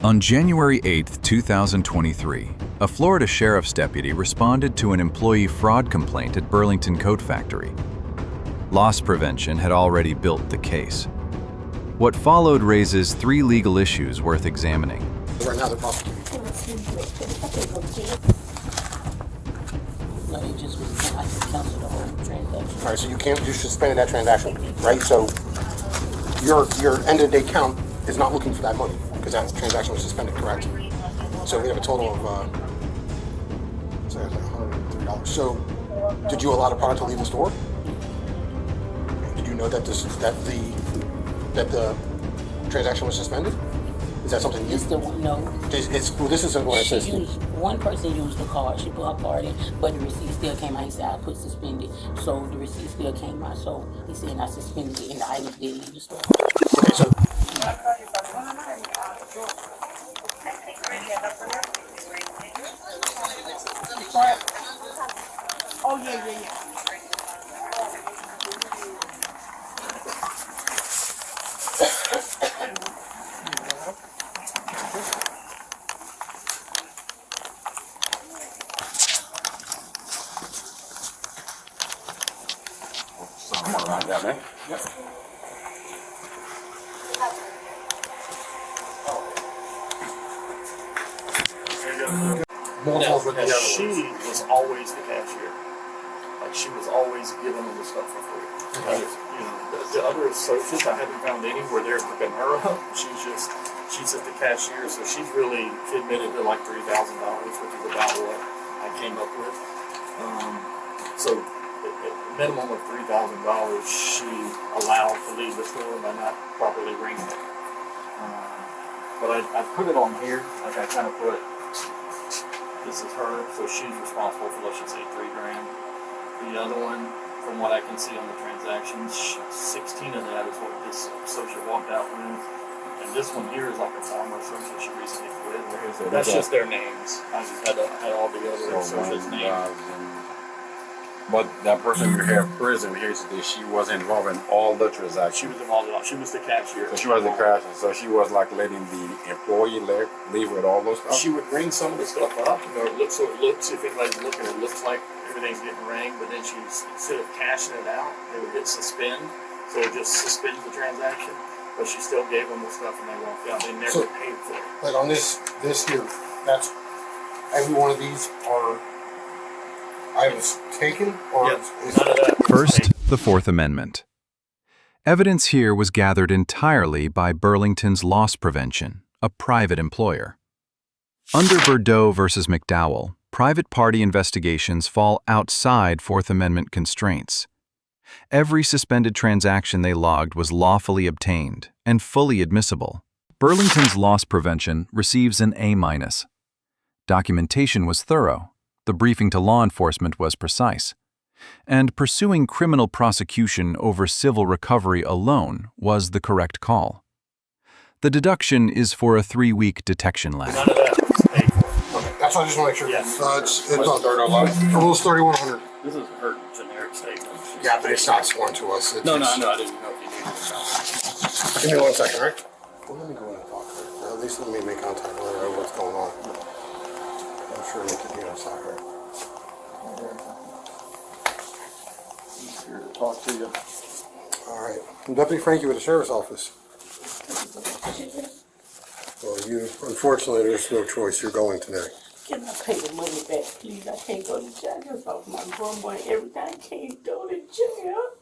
On January 8, 2023, a Florida sheriff's deputy responded to an employee fraud complaint at Burlington Coat Factory. Loss prevention had already built the case. What followed raises three legal issues worth examining. Right now they're prosecuting. No, they just was I can cancel the whole transaction. All right, so you suspended that transaction, right? So your end of day count is not looking for that money because that transaction was suspended, correct? So we have a total of $103. So did you allow the product to leave the store? Did you know that the transaction was suspended? Is that something you? It's the one, no. This isn't what it says. One person used the card. She put her card in, but the receipt still came out. He said, I put suspended. So the receipt still came out. So he said, I suspended it, and the items did leave the store. Okay, so. Oh, yeah. Yeah, man. Yep. She was always the cashier. Like, she was always giving them the stuff for free. Okay. You know, the other associates, I haven't found any where they're picking her up. She's just the cashier, so she admitted to like $3,000, which is about what I came up with. So a minimum of $3,000 she allowed to leave the store by not properly ringing it. But I put it on here, like I kind of put, this is her, so she's responsible for, let's just say, $3,000. The other one, from what I can see on the transactions, 16 of that is what this associate walked out with. And this one here is like a former associate she recently quit. That's just their names. I just had all the other associates' names. But that person you have prison here today, she was involved in all the transactions. She was involved in all. She was the cashier. So she was the cashier. So she was like letting the employee leave with all those stuff. She would ring some of the stuff up, or it looks if anybody's looking, it looks like everything's getting rang. But then instead of cashing it out, they would hit suspend, so it just suspends the transaction. But she still gave them the stuff, and they walked out. They never paid for it. Like on this here, that's every one of these are items taken, or is none of that. First, the Fourth Amendment. Evidence here was gathered entirely by Burlington's Loss Prevention, a private employer. Under Bordeaux versus McDowell, private party investigations fall outside Fourth Amendment constraints. Every suspended transaction they logged was lawfully obtained and fully admissible. Burlington's Loss Prevention receives an A-. Documentation was thorough. The briefing to law enforcement was precise. And pursuing criminal prosecution over civil recovery alone was the correct call. The deduction is for a 3-week detection lab. None of that was paid for. okay. That's what I just want to make sure. Yes. It's on rules 3100. This is her generic statement. Yeah, but it's not sworn to us. No, I didn't know if you needed it. Give me 1 second, right? Well, let me go in and talk to her. At least let me make contact with her. What's going on? I'm sure they can be outside her. He's here to talk to you. All right. I'm Deputy Frankie with the Sheriff's Office. Well, unfortunately, there's no choice. You're going today. Can I pay the money back, please? I can't go to jail. Just off my grandma and everything. I can't go to jail.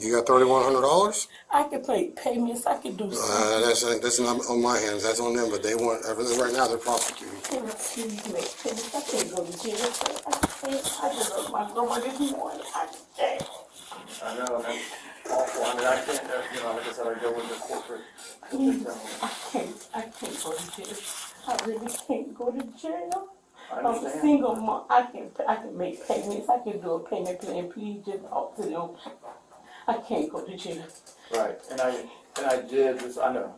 You got $3,100? I can pay payments. I can do something. That's not on my hands. That's on them. But they want everything right now. They're prosecuting. Can I please make payments? I can't go to jail. I can't. I just love my grandma this morning. I can't. I know, that's awful. I mean, I can't, like I said, I go into corporate. Please, I can't go to jail. I really can't go to jail. I'm a single mom. I can make payments. I can do a payment plan. Please just talk to them. I can't go to jail. Right, and I did this. I know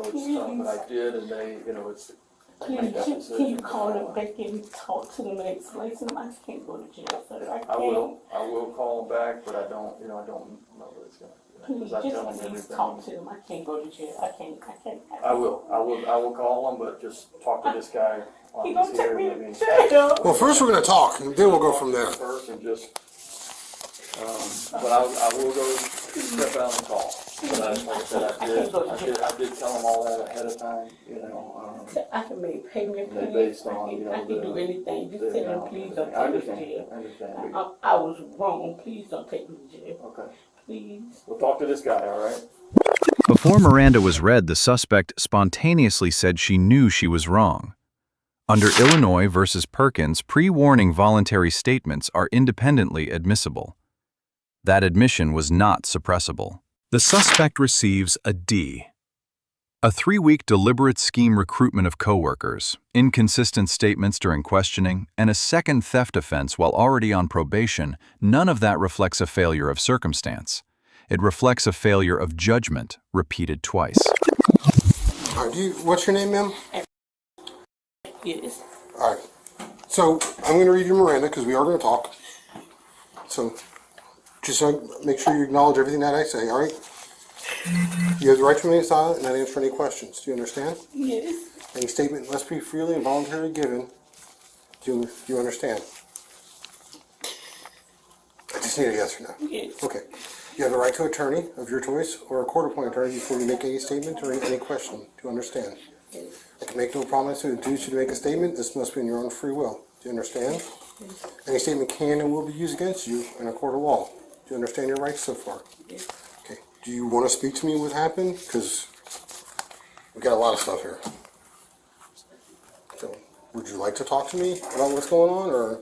it's tough, but I did, and they, it's. Please, can you call them back and talk to them and explain to them? I can't go to jail, sir. I can't. I will call them back, but I don't know what it's gonna. Please, I just tell let them me everything. talk to them. I can't go to jail. I can't. I will call them, but just talk to this guy. while He he's gonna take here, me let me- to jail. Well, first we're gonna talk, and then we'll go from there. First and just, but I will go step out and call. But like I said, I did tell them all that ahead of time, you know. I can make payment They plans. based on, you know, I can do anything. Just tell them, please don't I take me to understand, jail. I understand. I was wrong. Please don't take me to jail. Okay, Please. we'll talk to this guy, all right? Before Miranda was read, the suspect spontaneously said she knew she was wrong. Under Illinois versus Perkins, pre-warning voluntary statements are independently admissible. That admission was not suppressible. The suspect receives a D. A 3-week deliberate scheme recruitment of coworkers, inconsistent statements during questioning, and a second theft offense while already on probation, none of that reflects a failure of circumstance. It reflects a failure of judgment, repeated twice. All right, what's your name, ma'am? Yes. All right. So I'm going to read you Miranda because we are going to talk. So just make sure you acknowledge everything that I say, all right? You have the right to remain silent and not answer any questions. Do you understand? Yes. Any statement must be freely and voluntarily given. Do you understand? I just need a yes or no. Yes. Okay. You have the right to an attorney of your choice or a court-appointed attorney before you make any statement or any question. Do you understand? Yes. I can make no promise to induce you to make a statement. This must be in your own free will. Do you understand? Yes. Any statement can and will be used against you in a court of law. Do you understand your rights so far? Yes. Okay. Do you want to speak to me what happened? Because we got a lot of stuff here. So, would you like to talk to me about what's going on, or?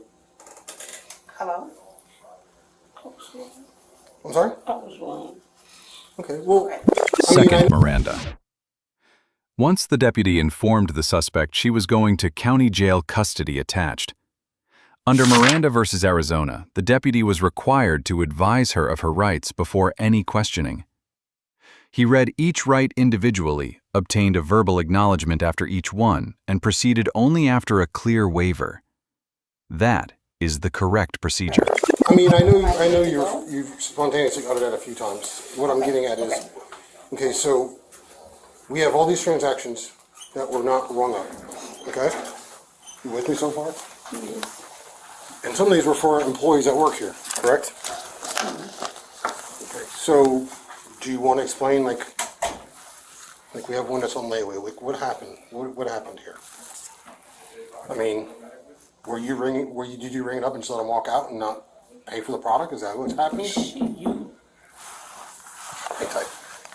Hello? I'm sorry? I was wrong. Okay, well, Second, Miranda. Once the deputy informed the suspect she was going to county jail custody attached. Under Miranda versus Arizona, the deputy was required to advise her of her rights before any questioning. He read each right individually, obtained a verbal acknowledgement after each one, and proceeded only after a clear waiver. That is the correct procedure. I mean, I know you've spontaneously uttered that a few times. What I'm getting at is, okay, so we have all these transactions that were not rung up, okay? You with me so far? Yes. And some of these were for employees that work here, correct? Okay, so do you want to explain, like we have one that's on layaway, like what happened? What happened here? I mean, did you ring it up and just let them walk out and not pay for the product? Is that what's happening? You. Hang tight.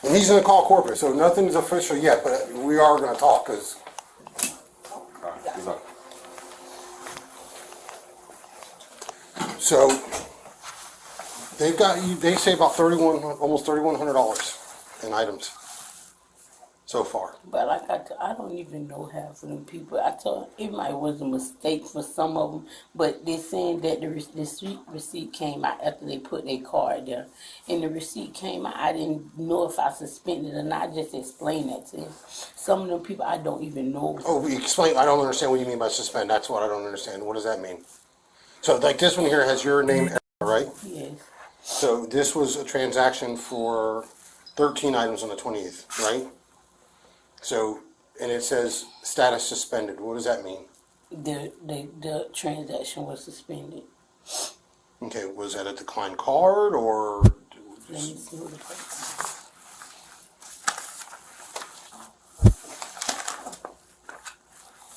And he's gonna call corporate, so nothing's official yet, but we are gonna talk, because so they've got you. They say about almost $3,100 in items so far. But like I don't even know half of them people. I told it might was a mistake for some of them, but they're saying that the receipt came out after they put their card there, and the receipt came out. I didn't know if I suspended or not. I just explained that to them. Some of them people I don't even know. Oh, explain. I don't understand what you mean by suspend. That's what I don't understand. What does that mean? So, like this one here has your name, right? Yes. So this was a transaction for 13 items on the 20th, right? So, and it says status suspended. What does that mean? The transaction was suspended. Okay, was that a declined card or? Let me see what it was.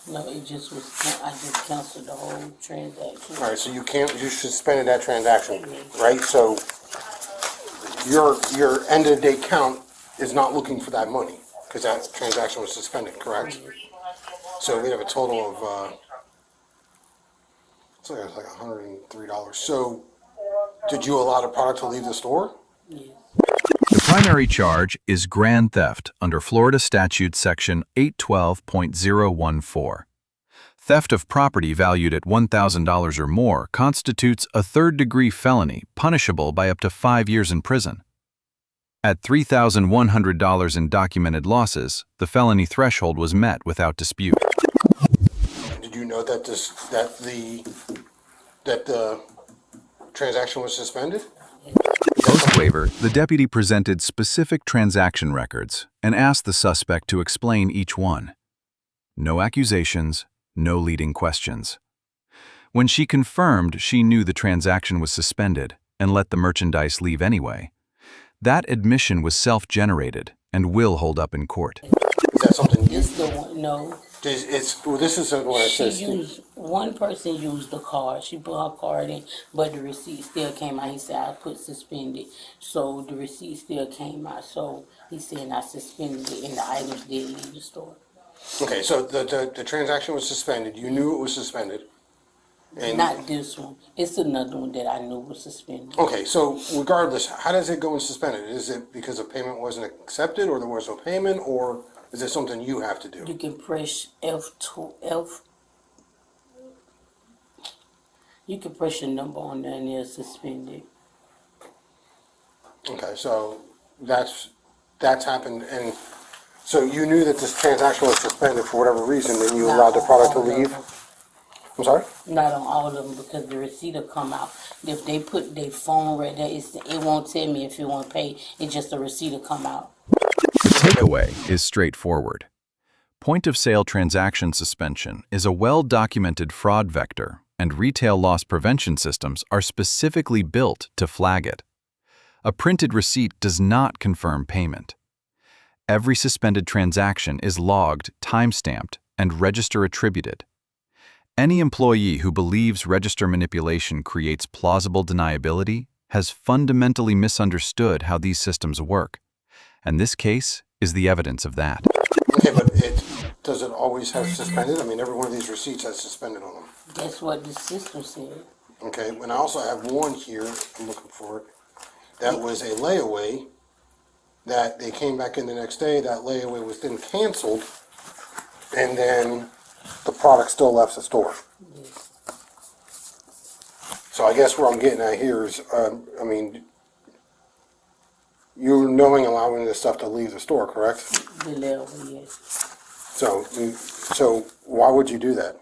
No, it just was. I just canceled the whole transaction. All right, so you suspended that transaction, right? So your end of day count is not looking for that money because that transaction was suspended, correct? So we have a total of it's like $103. So did you allow the product to leave the store? Yes. The primary charge is grand theft under Florida Statute Section 812.014. Theft of property valued at $1,000 or more constitutes a third-degree felony punishable by up to 5 years in prison. At $3,100 in documented losses, the felony threshold was met without dispute. Did you know that the transaction was suspended? Post-waiver, the deputy presented specific transaction records and asked the suspect to explain each one. No accusations, no leading questions. When she confirmed she knew the transaction was suspended and let the merchandise leave anyway, that admission was self-generated and will hold up in court. Is that something you, It's the one, no. well, this is what it says. One person used the card. She put her card in, but the receipt still came out. He said, I put suspended. So the receipt still came out. So he said, I suspended it, and the items did leave the store. Okay, so the transaction was suspended. You knew it was suspended. And Not this one. It's another one that I knew was suspended. okay, so regardless, how does it go in suspended? Is it because a payment wasn't accepted, or there was no payment, or is it something you have to do? You can press F2. You can press your number on there and it's suspended. Okay, so that's happened, and so you knew that this transaction was suspended for whatever reason, then you Not allowed the on product to all of leave? them. I'm sorry? Not on all of them because the receipt will come out. If they put their phone right there, it won't tell me if you want to pay. It's just the receipt will come out. The takeaway is straightforward. Point-of-sale transaction suspension is a well-documented fraud vector, and retail loss prevention systems are specifically built to flag it. A printed receipt does not confirm payment. Every suspended transaction is logged, time-stamped, and register attributed. Any employee who believes register manipulation creates plausible deniability has fundamentally misunderstood how these systems work, and this case is the evidence of that. Okay, but does it always have suspended? I mean, every one of these receipts has suspended on them. That's what the system said. Okay, and I also have one here, I'm looking for it, that was a layaway, that they came back in the next day, that layaway was then canceled, and then the product still left the store. So I guess what I'm getting at here is, I mean, you're knowing allowing this stuff to leave the store, correct? The layaway, yes. So why would you do that?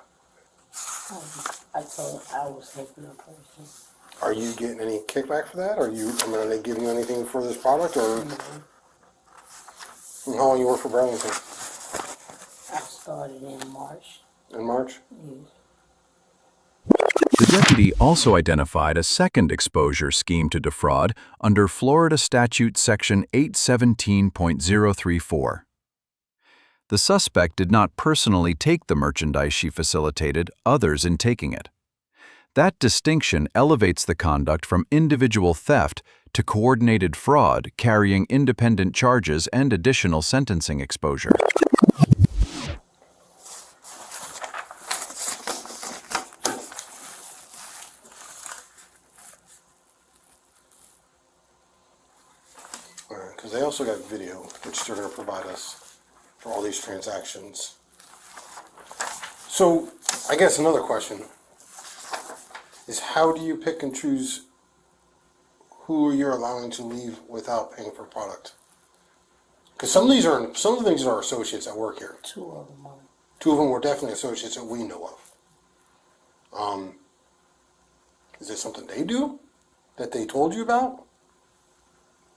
I told her I was helping a person. Are you getting any kickback for that? Are they giving you anything for this product, or? And how long you work for Burlington? I started in March. In March? Yes. The deputy also identified a second exposure scheme to defraud under Florida Statute Section 817.034. The suspect did not personally take the merchandise she facilitated others in taking it. That distinction elevates the conduct from individual theft to coordinated fraud carrying independent charges and additional sentencing exposure. Because they also got video, which they're going to provide us for all these transactions. So, I guess another question is, how do you pick and choose who you're allowing to leave without paying for product? Because some of these are associates that work here. Two of them are. Two of them were definitely associates that we know of. Is it something they do that they told you about?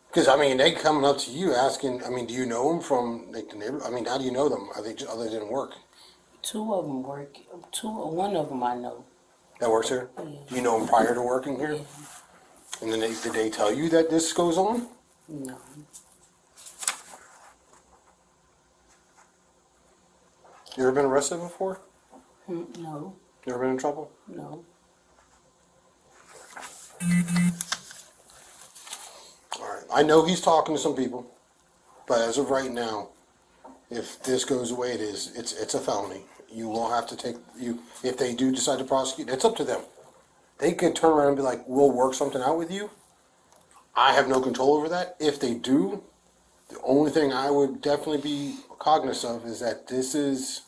Because, I mean, they coming up to you asking, I mean, do you know them from like the neighborhood? I mean, how do you know them? Are they just, other than work? Two of them work. One of them I know. That works here? Yeah. Do you know them prior to working here? Yeah. And then did they tell you that this goes on? No. You ever been arrested before? No. You ever been in trouble? No. All right. I know he's talking to some people, but as of right now, if this goes the way it is, it's a felony. You will have to if they do decide to prosecute, it's up to them. They could turn around and be like, we'll work something out with you. I have no control over that. If they do, the only thing I would definitely be cognizant of is that this is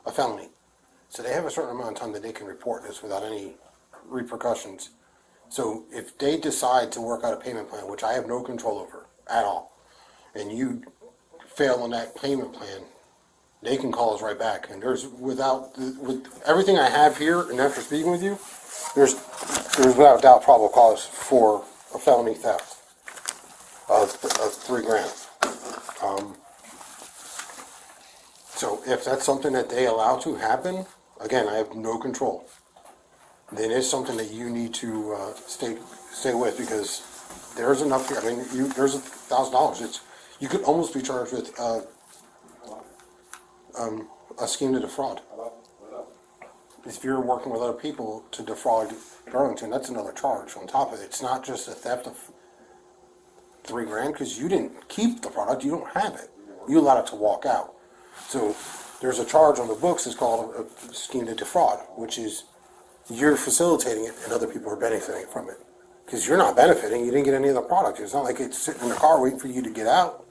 a felony. So they have a certain amount of time that they can report this without any repercussions. So if they decide to work out a payment plan, which I have no control over at all, and you fail on that payment plan, they can call us right back. And with everything I have here, and after speaking with you, there's without doubt probable cause for a felony theft of $3,000. So if that's something that they allow to happen, again, I have no control. Then it's something that you need to stay with, because there's enough here. I mean, there's $1,000. You could almost be charged with a scheme to defraud. If you're working with other people to defraud Burlington, that's another charge on top of it. It's not just a theft of $3,000, because you didn't keep the product, you don't have it. You allowed it to walk out. So there's a charge on the books. It's called a scheme to defraud, which is you're facilitating it and other people are benefiting from it. Because you're not benefiting, you didn't get any of the product. It's not like it's sitting in the car waiting for you to get out,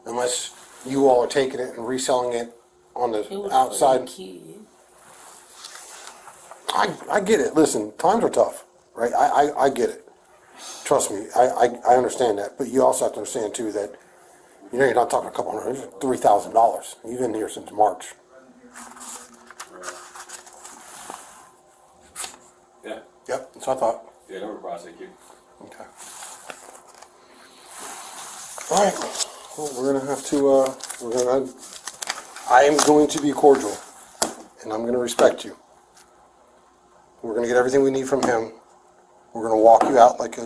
unless you all are taking it and reselling it on the It was outside. for the kids. I get it. Listen, times are tough, right? I get it. Trust me, I understand that. But you also have to understand too that, you know, you're not talking a couple hundred, it's $3,000. You've been here since March. Yeah. Yep, that's what I thought. Yeah, no prosecute. Okay. All right. Well, we're gonna have to. I am going to be cordial, and I'm gonna respect you. We're gonna get everything we need from him. We're gonna walk you out like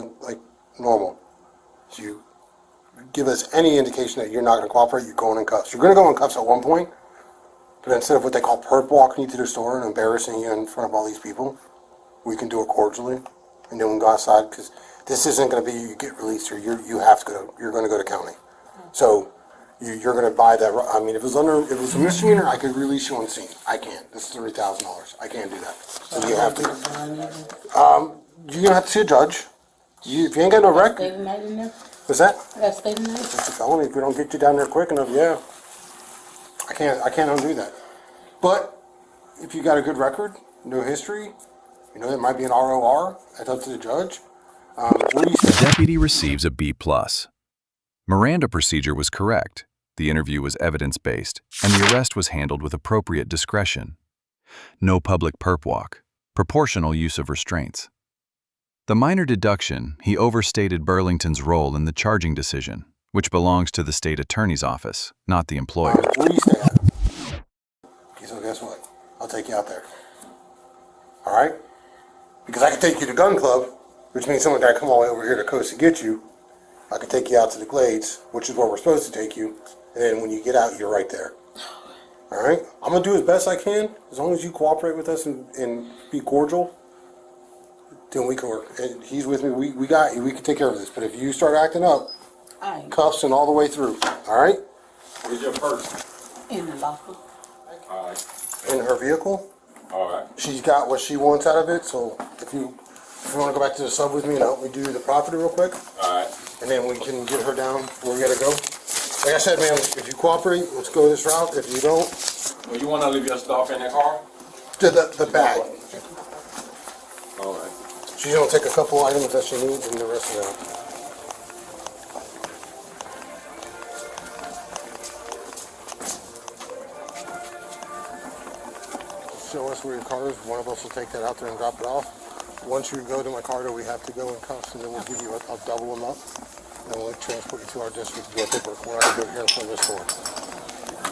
normal. So you give us any indication that you're not gonna cooperate, you're going in cuffs. You're gonna go in cuffs at one point, but instead of what they call perp walking you to the store and embarrassing you in front of all these people, we can do it cordially, and then we can go outside, because this isn't going to be you get released here. You have to go. You're going to go to county. So you're going to buy that. I mean, if it was a misdemeanor, I could release you on scene. I can't. This is $3,000. I can't do that. So you have to. You're gonna have to see a judge. If you ain't got no record, Stay the night in there? what's that? I gotta stay the night? It's a felony. If we don't get you down there quick enough, yeah. I can't undo that. But if you got a good record, no history, you know, there might be an ROR. That's up to the judge. What do you The say? deputy receives a B+. Miranda procedure was correct. The interview was evidence-based, and the arrest was handled with appropriate discretion. No public perp walk. Proportional use of restraints. The minor deduction, he overstated Burlington's role in the charging decision, which belongs to the state attorney's office, not the employer. Where do you stay at? Okay, so guess what? I'll take you out there. All right? Because I can take you to Gun Club, which means someone got to come all the way over here to Coast to get you. I can take you out to the Glades, which is where we're supposed to take you. And then when you get out, you're right there. All right? I'm going to do as best I can. As long as you cooperate with us and be cordial, then we can work. And he's with me. We got you. We can take care of this. But if you start acting up, Alright, cuffs and all the way through. All right? Where's your purse? in the locker. All right. In her vehicle. All right. She's got what she wants out of it. So if you want to go back to the sub with me and help me do the property real quick, All right. and then we can get her down where we gotta go. Like I said, man, if you cooperate, let's go this route. If you don't, Well, you want to leave your stuff in the car? to the bag. All right. She's gonna take a couple items that she needs and the rest of that. Show us where your car is. One of us will take that out there and drop it off. Once you go to my car, we have to go in cuffs, and then we'll give you I'll double them up, and we'll transport you to our district to do our paperwork. We're not gonna do it here in front of this store.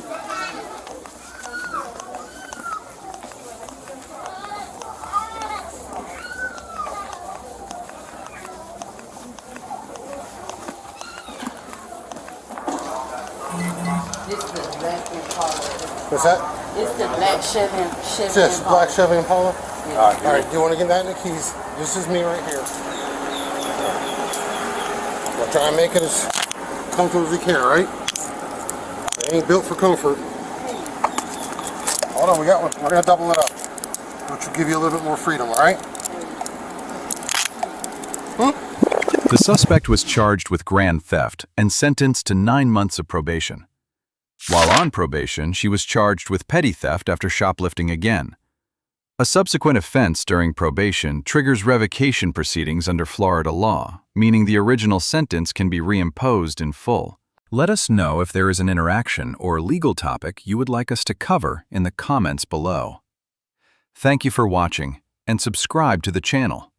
This is the black Impala. What's that? It's the black Chevy This Impala. black Chevy Impala. All right. All right, you want to get that in the keys? This is me right here. We'll try and make it as comfortable as we can, all right? It ain't built for comfort. Hold on, we got one. We're gonna double it up, which will give you a little bit more freedom, all right? The suspect was charged with grand theft and sentenced to 9 months of probation. While on probation, she was charged with petty theft after shoplifting again. A subsequent offense during probation triggers revocation proceedings under Florida law, meaning the original sentence can be reimposed in full. Let us know if there is an interaction or legal topic you would like us to cover in the comments below. Thank you for watching, and subscribe to the channel.